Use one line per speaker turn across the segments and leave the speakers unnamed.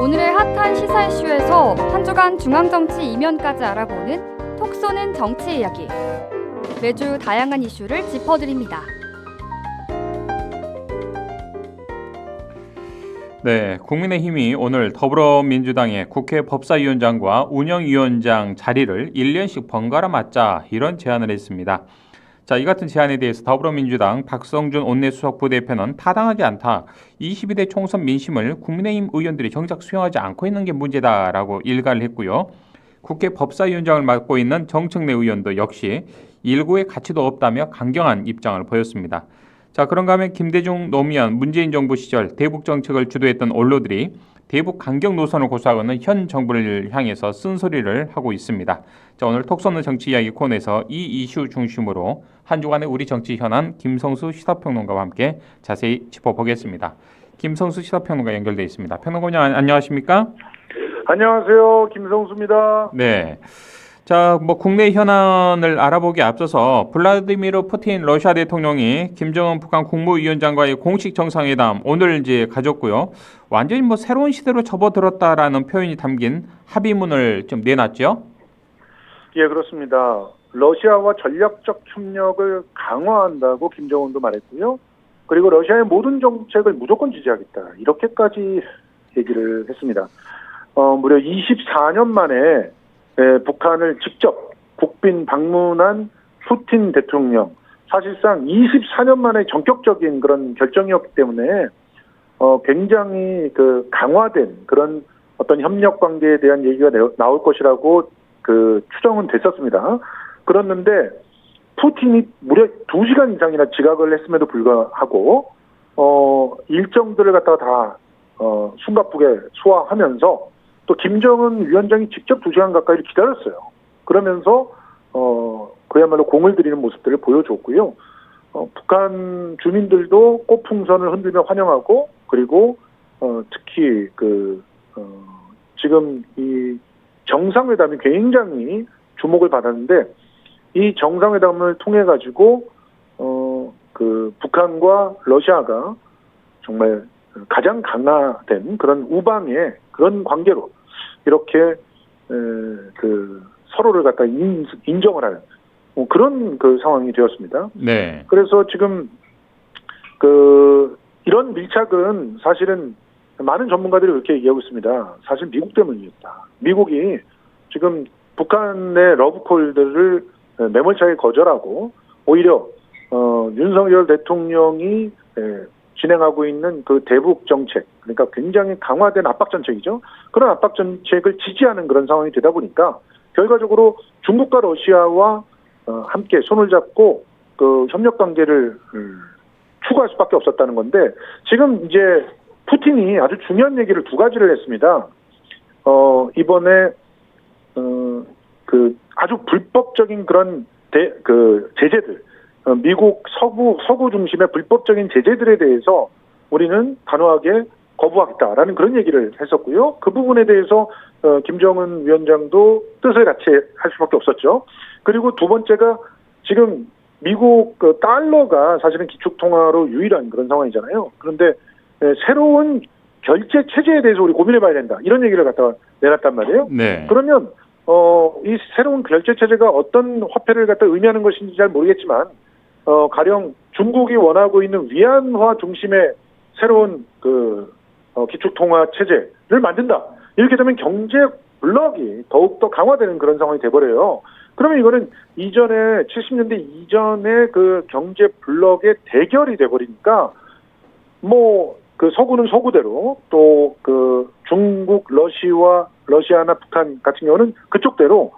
오늘의 핫한 시사 이슈에서 한 주간 중앙정치 이면까지 알아보는 톡 쏘는 정치 이야기. 매주 다양한 이슈를 짚어드립니다.
네, 국민의힘이 오늘 더불어민주당의 국회 법사위원장과 운영위원장 자리를 1년씩 번갈아 맡자 이런 제안을 했습니다. 자, 이 같은 제안에 대해서 더불어민주당 박성준 원내수석 부대표는 타당하지 않다. 22대 총선 민심을 국민의힘 의원들이 정작 수용하지 않고 있는 게 문제다라고 일갈을 했고요. 국회 법사위원장을 맡고 있는 정청래 의원도 역시 일고의 가치도 없다며 강경한 입장을 보였습니다. 자, 그런가 하면 김대중, 노무현, 문재인 정부 시절 대북 정책을 주도했던 언론들이 대북 강경 노선을 고수하고는 현 정부를 향해서 쓴소리를 하고 있습니다. 자, 오늘 톡 쏘는 정치 이야기 코너에서 이 이슈 중심으로 한 주간의 우리 정치 현안 김성수 시사평론가와 함께 자세히 짚어보겠습니다. 김성수 시사평론가 연결돼 있습니다. 평론가님 안녕하십니까?
안녕하세요. 김성수입니다.
네. 자, 국내 현안을 알아보기에 앞서서 블라디미르 푸틴 러시아 대통령이 김정은 북한 국무위원장과의 공식 정상회담 오늘 이제 가졌고요. 완전히 새로운 시대로 접어들었다라는 표현이 담긴 합의문을 좀 내놨죠?
예, 그렇습니다. 러시아와 전략적 협력을 강화한다고 김정은도 말했고요. 그리고 러시아의 모든 정책을 무조건 지지하겠다. 이렇게까지 얘기를 했습니다. 무려 24년 만에 북한을 직접 국빈 방문한 푸틴 대통령, 사실상 24년 만에 전격적인 그런 결정이었기 때문에 굉장히 강화된 그런 어떤 협력 관계에 대한 얘기가 나올 것이라고 추정은 됐었습니다. 그랬는데 푸틴이 무려 2시간 이상이나 지각을 했음에도 불구하고 일정들을 갖다가 다 숨가쁘게 소화하면서 또 김정은 위원장이 직접 2시간 가까이 기다렸어요. 그러면서 그야말로 공을 들이는 모습들을 보여줬고요. 북한 주민들도 꽃풍선을 흔들며 환영하고, 그리고 특히 지금 이 정상회담이 굉장히 주목을 받았는데, 이 정상회담을 통해 가지고 북한과 러시아가 정말 가장 강화된 그런 우방의 그런 관계로 이렇게 서로를 갖다 인정을 하는 그런 상황이 되었습니다.
네.
그래서 지금 이런 밀착은 사실은 많은 전문가들이 그렇게 얘기하고 있습니다. 사실 미국 때문이었다. 미국이 지금 북한의 러브콜들을 매몰차게 거절하고 오히려 윤석열 대통령이 진행하고 있는 대북 정책, 그러니까 굉장히 강화된 압박 정책이죠. 그런 압박 정책을 지지하는 그런 상황이 되다 보니까 결과적으로 중국과 러시아와 함께 손을 잡고 협력 관계를 추구할 수밖에 없었다는 건데, 지금 이제 푸틴이 아주 중요한 얘기를 2가지를 했습니다. 이번에 아주 불법적인 그런 제재들, 미국 서구 중심의 불법적인 제재들에 대해서 우리는 단호하게 거부하겠다라는 그런 얘기를 했었고요. 그 부분에 대해서 김정은 위원장도 뜻을 같이 할 수밖에 없었죠. 그리고 2번째가 지금 미국 달러가 사실은 기축통화로 유일한 그런 상황이잖아요. 그런데 새로운 결제 체제에 대해서 우리 고민해봐야 된다. 이런 얘기를 갖다가 내놨단 말이에요.
네.
그러면 이 새로운 결제 체제가 어떤 화폐를 갖다 의미하는 것인지 잘 모르겠지만 가령 중국이 원하고 있는 위안화 중심의 새로운 기축통화 체제를 만든다. 이렇게 되면 경제 블록이 더욱더 강화되는 그런 상황이 돼버려요. 그러면 이거는 70년대 이전의 경제 블록의 대결이 돼버리니까 서구는 서구대로 또 중국, 러시아나 북한 같은 경우는 그쪽대로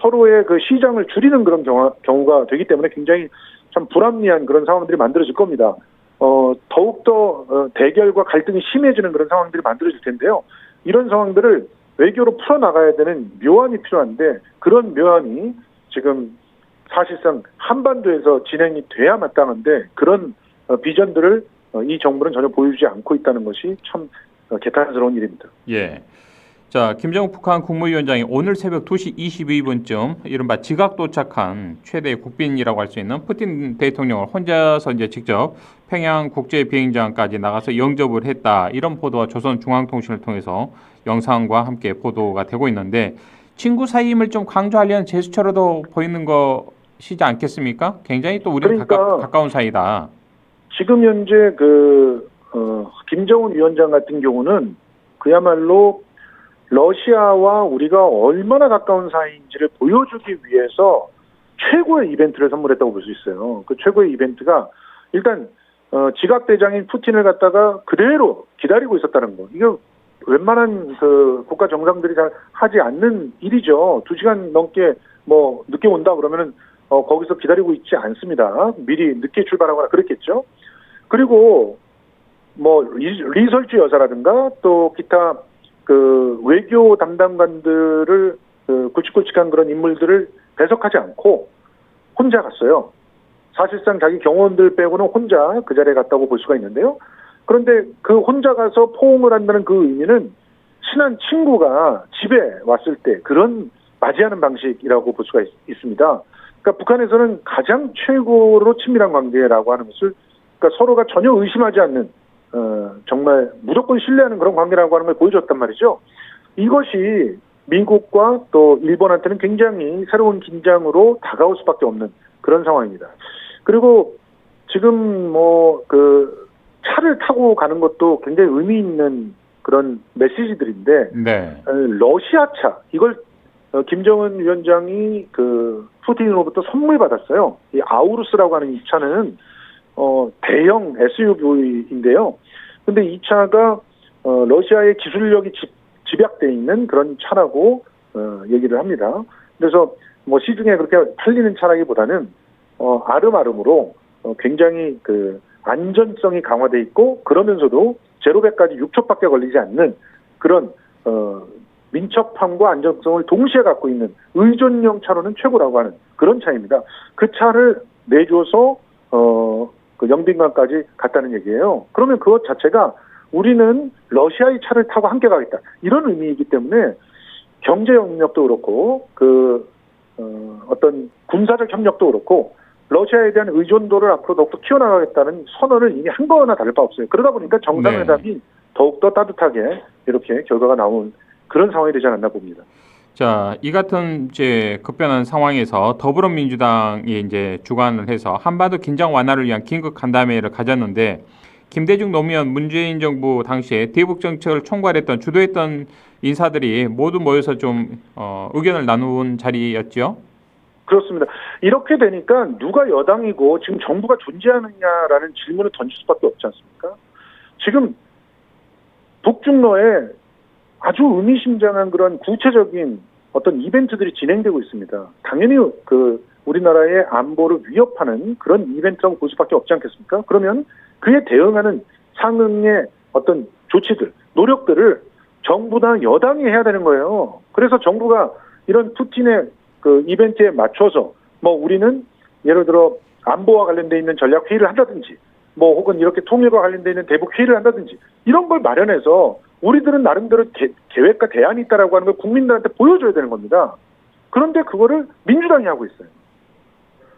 서로의 시장을 줄이는 그런 경우가 되기 때문에 굉장히 참 불합리한 그런 상황들이 만들어질 겁니다. 더욱더 대결과 갈등이 심해지는 그런 상황들이 만들어질 텐데요. 이런 상황들을 외교로 풀어나가야 되는 묘안이 필요한데, 그런 묘안이 지금 사실상 한반도에서 진행이 돼야 마땅한데 그런 비전들을 이 정부는 전혀 보여주지 않고 있다는 것이 참 개탄스러운 일입니다.
예. 자, 김정은 북한 국무위원장이 오늘 새벽 2시 22분쯤 이른바 지각 도착한 최대 국빈이라고 할 수 있는 푸틴 대통령을 혼자서 이제 직접 평양 국제 비행장까지 나가서 영접을 했다. 이런 보도가 조선중앙통신을 통해서 영상과 함께 보도가 되고 있는데 친구 사이임을 좀 강조하려는 제스처로도 보이는 것이지 않겠습니까? 굉장히 또 우리는 가까운 사이다.
지금 현재 김정은 위원장 같은 경우는 그야말로 러시아와 우리가 얼마나 가까운 사이인지를 보여주기 위해서 최고의 이벤트를 선물했다고 볼 수 있어요. 그 최고의 이벤트가 일단 지각대장인 푸틴을 갖다가 그대로 기다리고 있었다는 거. 이게 웬만한 국가 정상들이 잘 하지 않는 일이죠. 2시간 넘게 늦게 온다 그러면은 거기서 기다리고 있지 않습니다. 미리 늦게 출발하거나 그랬겠죠. 그리고 리설주 여사라든가 또 기타 외교 담당관들을 굵직굵직한 그런 인물들을 배석하지 않고 혼자 갔어요. 사실상 자기 경호원들 빼고는 혼자 그 자리에 갔다고 볼 수가 있는데요. 그런데 그 혼자 가서 포옹을 한다는 그 의미는 친한 친구가 집에 왔을 때 그런 맞이하는 방식이라고 볼 수가 있습니다. 그러니까 북한에서는 가장 최고로 친밀한 관계라고 하는 것을 그러니까 서로가 전혀 의심하지 않는 정말 무조건 신뢰하는 그런 관계라고 하는 걸 보여줬단 말이죠. 이것이 미국과 또 일본한테는 굉장히 새로운 긴장으로 다가올 수밖에 없는 그런 상황입니다. 그리고 지금 차를 타고 가는 것도 굉장히 의미 있는 그런 메시지들인데,
네.
러시아 차, 이걸 김정은 위원장이 푸틴으로부터 선물 받았어요. 이 아우루스라고 하는 이 차는 대형 SUV인데요. 근데 이 차가 러시아의 기술력이 집약되어 있는 그런 차라고 얘기를 합니다. 그래서 시중에 그렇게 팔리는 차라기보다는 아름아름으로 굉장히 안전성이 강화되어 있고 그러면서도 제로백까지 6초밖에 걸리지 않는 그런 민첩함과 안정성을 동시에 갖고 있는 의존형 차로는 최고라고 하는 그런 차입니다. 그 차를 내줘서 영빈관까지 갔다는 얘기예요. 그러면 그것 자체가 우리는 러시아의 차를 타고 함께 가겠다. 이런 의미이기 때문에 경제 협력도 그렇고 어떤 군사적 협력도 그렇고 러시아에 대한 의존도를 앞으로 더욱더 키워나가겠다는 선언을 이미 한 거나 다를 바 없어요. 그러다 보니까 정상회담이 더욱더 따뜻하게 이렇게 결과가 나온 그런 상황이 되지 않았나 봅니다.
자, 이 같은 급변한 상황에서 더불어민주당이 이제 주관을 해서 한반도 긴장 완화를 위한 긴급 간담회를 가졌는데 김대중 노무현 문재인 정부 당시에 대북 정책을 총괄했던 주도했던 인사들이 모두 모여서 좀 의견을 나눈 자리였죠.
그렇습니다. 이렇게 되니까 누가 여당이고 지금 정부가 존재하느냐라는 질문을 던질 수밖에 없지 않습니까? 지금 북중러에 아주 의미심장한 그런 구체적인 어떤 이벤트들이 진행되고 있습니다. 당연히 우리나라의 안보를 위협하는 그런 이벤트라고 볼 수밖에 없지 않겠습니까? 그러면 그에 대응하는 상응의 어떤 조치들, 노력들을 정부나 여당이 해야 되는 거예요. 그래서 정부가 이런 푸틴의 이벤트에 맞춰서 우리는 예를 들어 안보와 관련돼 있는 전략 회의를 한다든지 혹은 이렇게 통일과 관련돼 있는 대북 회의를 한다든지 이런 걸 마련해서 우리들은 나름대로 계획과 대안이 있다라고 하는 걸 국민들한테 보여줘야 되는 겁니다. 그런데 그거를 민주당이 하고 있어요.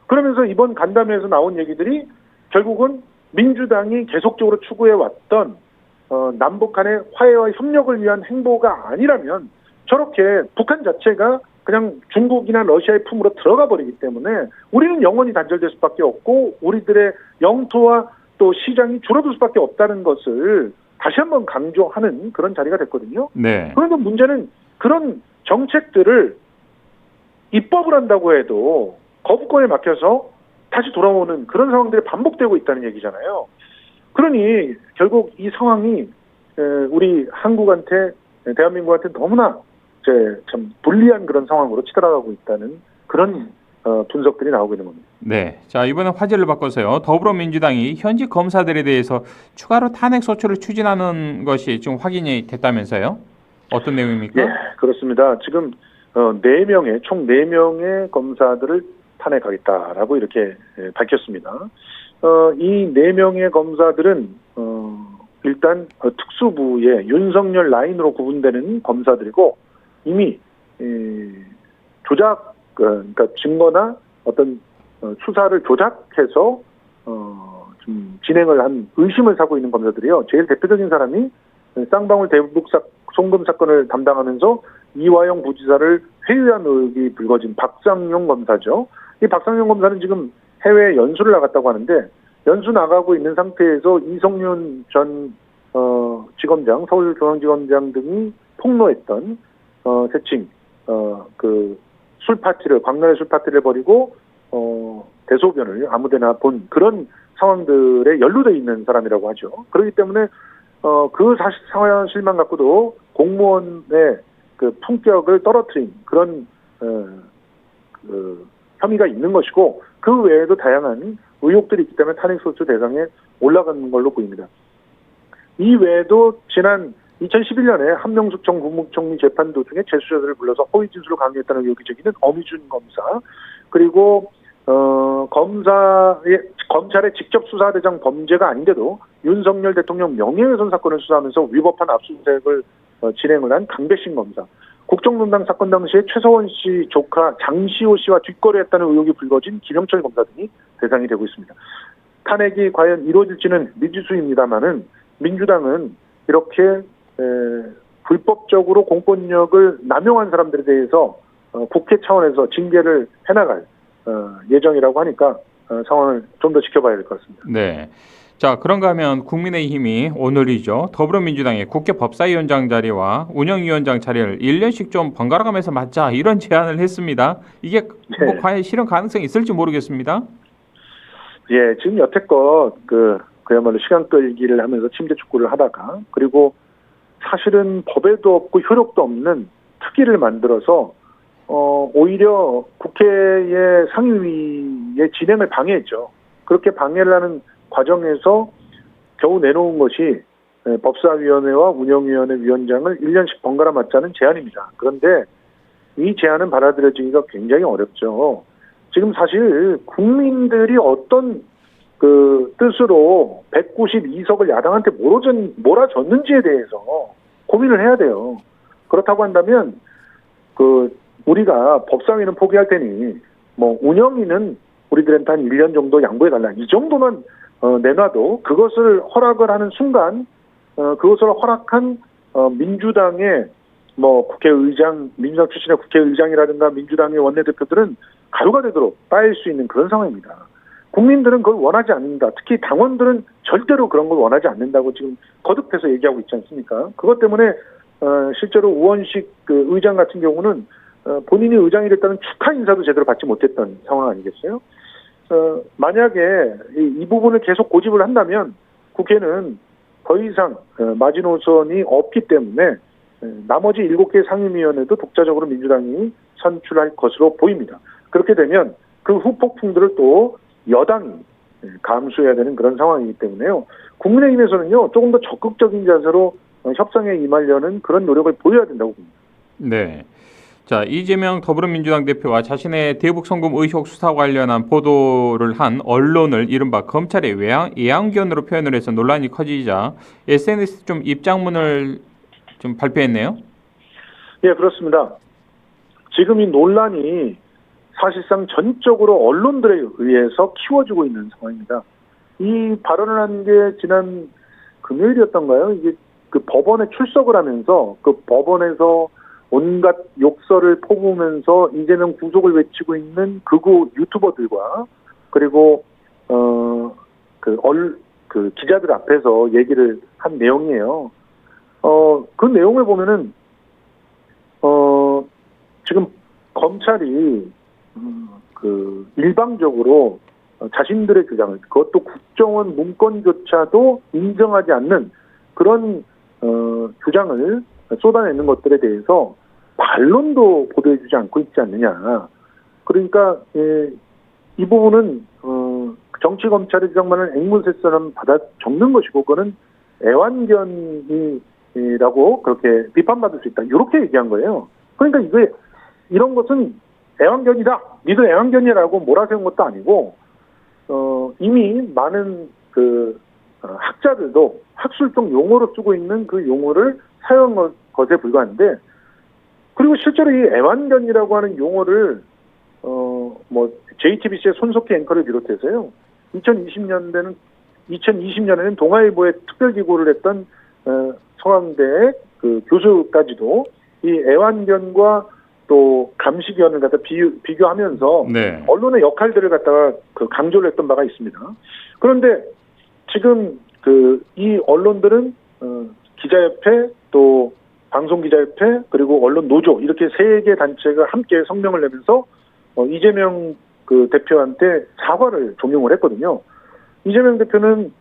그러면서 이번 간담회에서 나온 얘기들이 결국은 민주당이 계속적으로 추구해왔던 남북 간의 화해와 협력을 위한 행보가 아니라면 저렇게 북한 자체가 그냥 중국이나 러시아의 품으로 들어가 버리기 때문에 우리는 영원히 단절될 수밖에 없고 우리들의 영토와 또 시장이 줄어들 수밖에 없다는 것을 다시 한번 강조하는 그런 자리가 됐거든요.
네.
그런데 문제는 그런 정책들을 입법을 한다고 해도 거부권에 막혀서 다시 돌아오는 그런 상황들이 반복되고 있다는 얘기잖아요. 그러니 결국 이 상황이 우리 한국한테 대한민국한테 너무나 참 불리한 그런 상황으로 치달아가고 있다는 그런 분석들이 나오고 있는 겁니다.
네, 자 이번엔 화제를 바꿔서요. 더불어민주당이 현직 검사들에 대해서 추가로 탄핵 소추를 추진하는 것이 지금 확인이 됐다면서요? 어떤 내용입니까?
네, 그렇습니다. 지금 총 4명의 검사들을 탄핵하겠다라고 이렇게 밝혔습니다. 이 4명의 검사들은 일단 일단 특수부의 윤석열 라인으로 구분되는 검사들이고 이미 조작 그러니까 증거나 어떤 수사를 조작해서 좀 진행을 한 의심을 사고 있는 검사들이요. 제일 대표적인 사람이 쌍방울 대북 송금 사건을 담당하면서 이화영 부지사를 회유한 의혹이 불거진 박상용 검사죠. 이 박상용 검사는 지금 해외 연수를 나갔다고 하는데 연수 나가고 있는 상태에서 이성윤 전 지검장, 서울중앙지검장 등이 폭로했던 세칭 그 술 파티를 광란의 술 파티를 벌이고 대소변을 아무데나 본 그런 상황들에 연루돼 있는 사람이라고 하죠. 그렇기 때문에 그 사실만 갖고도 공무원의 그 품격을 떨어뜨린 그런 그 혐의가 있는 것이고 그 외에도 다양한 의혹들이 있기 때문에 탄핵소추 대상에 올라가는 걸로 보입니다. 이 외에도 지난 2011년에 한명숙 전 국무총리 재판 도중에 재수자들을 불러서 허위 진술을 강요했다는 의혹이 제기된 엄희준 검사 그리고 검찰의 직접 수사대상 범죄가 아닌데도 윤석열 대통령 명예훼손 사건을 수사하면서 위법한 압수수색을 진행을 한 강배신 검사 국정농단 사건 당시에 최서원 씨 조카 장시호 씨와 뒷거래했다는 의혹이 불거진 김영철 검사 등이 대상이 되고 있습니다. 탄핵이 과연 이루어질지는 미지수입니다만은 민주당은 이렇게 불법적으로 공권력을 남용한 사람들에 대해서 국회 차원에서 징계를 해나갈 예정이라고 하니까 상황을 좀 더 지켜봐야 될 것 같습니다.
네. 자, 그런가 하면 국민의힘이 오늘이죠. 더불어민주당의 국회 법사위원장 자리와 운영위원장 자리를 1년씩 좀 번갈아 가면서 맡자 이런 제안을 했습니다. 이게 뭐 과연 실현 가능성이 있을지 모르겠습니다.
예, 지금 여태껏 그야말로 시간 끌기를 하면서 침대 축구를 하다가 그리고 사실은 법에도 없고 효력도 없는 특위를 만들어서 오히려 국회의 상임위의 진행을 방해했죠. 그렇게 방해를 하는 과정에서 겨우 내놓은 것이 법사위원회와 운영위원회 위원장을 1년씩 번갈아 맡자는 제안입니다. 그런데 이 제안은 받아들여지기가 굉장히 어렵죠. 지금 사실 국민들이 어떤 그 뜻으로 192석을 야당한테 몰아줬는지에 대해서 고민을 해야 돼요. 그렇다고 한다면 우리가 법사위는 포기할 테니 뭐 운영위는 우리들한테 한 1년 정도 양보해달라. 이 정도만 내놔도 그것을 허락을 하는 순간 그것을 허락한 민주당의 뭐 국회의장, 민주당 출신의 국회의장이라든가 민주당의 원내대표들은 가루가 되도록 따일 수 있는 그런 상황입니다. 국민들은 그걸 원하지 않는다. 특히 당원들은 절대로 그런 걸 원하지 않는다고 지금 거듭해서 얘기하고 있지 않습니까? 그것 때문에 실제로 우원식 의장 같은 경우는 본인이 의장이 됐다는 축하 인사도 제대로 받지 못했던 상황 아니겠어요? 만약에 이 부분을 계속 고집을 한다면 국회는 더 이상 마지노선이 없기 때문에 나머지 7개 상임위원회도 독자적으로 민주당이 선출할 것으로 보입니다. 그렇게 되면 그 후폭풍들을 또 여당이 감수해야 되는 그런 상황이기 때문에요. 국민의힘에서는요, 조금 더 적극적인 자세로 협상에 임하려는 그런 노력을 보여야 된다고 봅니다.
네. 자, 이재명 더불어민주당 대표와 자신의 대북 송금 의혹 수사 관련한 보도를 한 언론을 이른바 검찰의 외양견으로 표현을 해서 논란이 커지자 SNS 좀 입장문을 좀 발표했네요.
예, 그렇습니다. 지금 이 논란이 사실상 전적으로 언론들에 의해서 키워지고 있는 상황입니다. 이 발언을 한 게 지난 금요일이었던가요? 이게 그 법원에 출석을 하면서 그 법원에서 온갖 욕설을 퍼부으면서 이재명 구속을 외치고 있는 극우 유튜버들과 그리고 기자들 앞에서 얘기를 한 내용이에요. 그 내용을 보면은 지금 검찰이 일방적으로 자신들의 주장을 그것도 국정원 문건조차도 인정하지 않는 그런 주장을 쏟아내는 것들에 대해서 반론도 보도해주지 않고 있지 않느냐. 그러니까 이 부분은 정치 검찰의 주장만을 앵무새처럼 받아 적는 것이고 그거는 애완견이라고 그렇게 비판받을 수 있다. 이렇게 얘기한 거예요. 그러니까 이런 것은 애완견이다. 니도 애완견이라고 몰아세운 것도 아니고 이미 많은 학자들도 학술적 용어로 쓰고 있는 그 용어를 사용한 것에 불과한데, 그리고 실제로 이 애완견이라고 하는 용어를 JTBC의 손석희 앵커를 비롯해서요, 2020년에는 동아일보에 특별기고를 했던 서강대의 그 교수까지도 이 애완견과 또 감시견을 갖다 비교하면서
네.
언론의 역할들을 갖다가 그 강조를 했던 바가 있습니다. 그런데 지금 이 언론들은 기자협회, 또 방송기자협회, 그리고 언론노조, 이렇게 세 개 단체가 함께 성명을 내면서 이재명 그 대표한테 사과를 종용을 했거든요. 이재명 대표는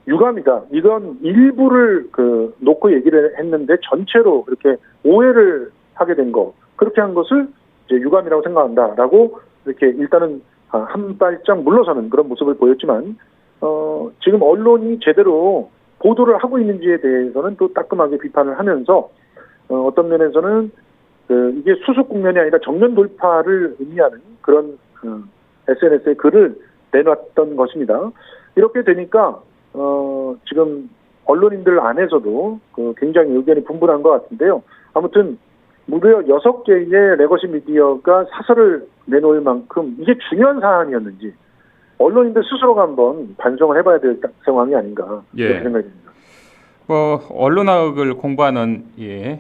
유감이다, 이건 일부를 놓고 얘기를 했는데 전체로 이렇게 오해를 하게 된 거, 그렇게 한 것을 이제 유감이라고 생각한다라고 이렇게 일단은 한 발짝 물러서는 그런 모습을 보였지만, 지금 언론이 제대로 보도를 하고 있는지에 대해서는 또 따끔하게 비판을 하면서 어떤 면에서는 이게 수습 국면이 아니라 정면 돌파를 의미하는 그런 SNS에 글을 내놨던 것입니다. 이렇게 되니까 지금 언론인들 안에서도 굉장히 의견이 분분한 것 같은데요. 아무튼 무려 6개의 레거시 미디어가 사설을 내놓을 만큼 이게 중요한 사안이었는지 언론인들 스스로가 한번 반성을 해봐야 될 상황이 아닌가, 그렇게 생각이 듭니다.
언론학을 공부하는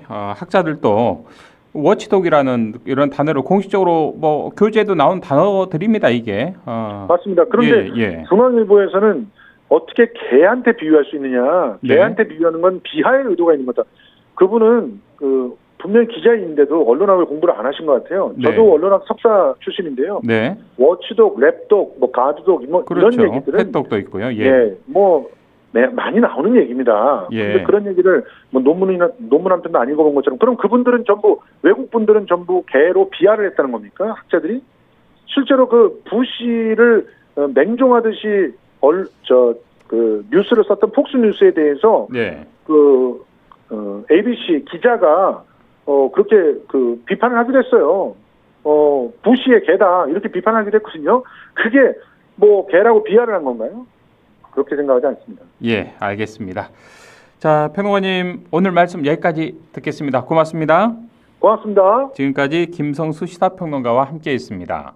학자들도 워치독이라는 이런 단어를 공식적으로 교재에도 나온 단어들입니다, 이게.
맞습니다. 그런데 중앙일보에서는 어떻게 개한테 비유할 수 있느냐, 개한테 비유하는 건 비하의 의도가 있는 거다. 그분은 분명히 기자인데도 언론학을 공부를 안 하신 것 같아요. 저도 언론학 석사 출신인데요. 워치독, 랩독, 가드독,
그렇죠.
이런 얘기들은
햇독도 있고요.
많이 나오는 얘기입니다. 근데 그런 얘기를 논문 한 편도 안 읽어본 것처럼, 그럼 그분들은 전부, 외국 분들은 전부 개로 비하를 했다는 겁니까? 학자들이? 실제로 부시를 맹종하듯이 뉴스를 썼던 폭스뉴스에 대해서 ABC 기자가 그렇게 비판을 하기도 했어요. 부시의 개다, 이렇게 비판하기도 했거든요. 그게 개라고 비하를 한 건가요? 그렇게 생각하지 않습니다.
예, 알겠습니다. 자, 평론가님, 오늘 말씀 여기까지 듣겠습니다. 고맙습니다.
고맙습니다.
지금까지 김성수 시사평론가와 함께했습니다.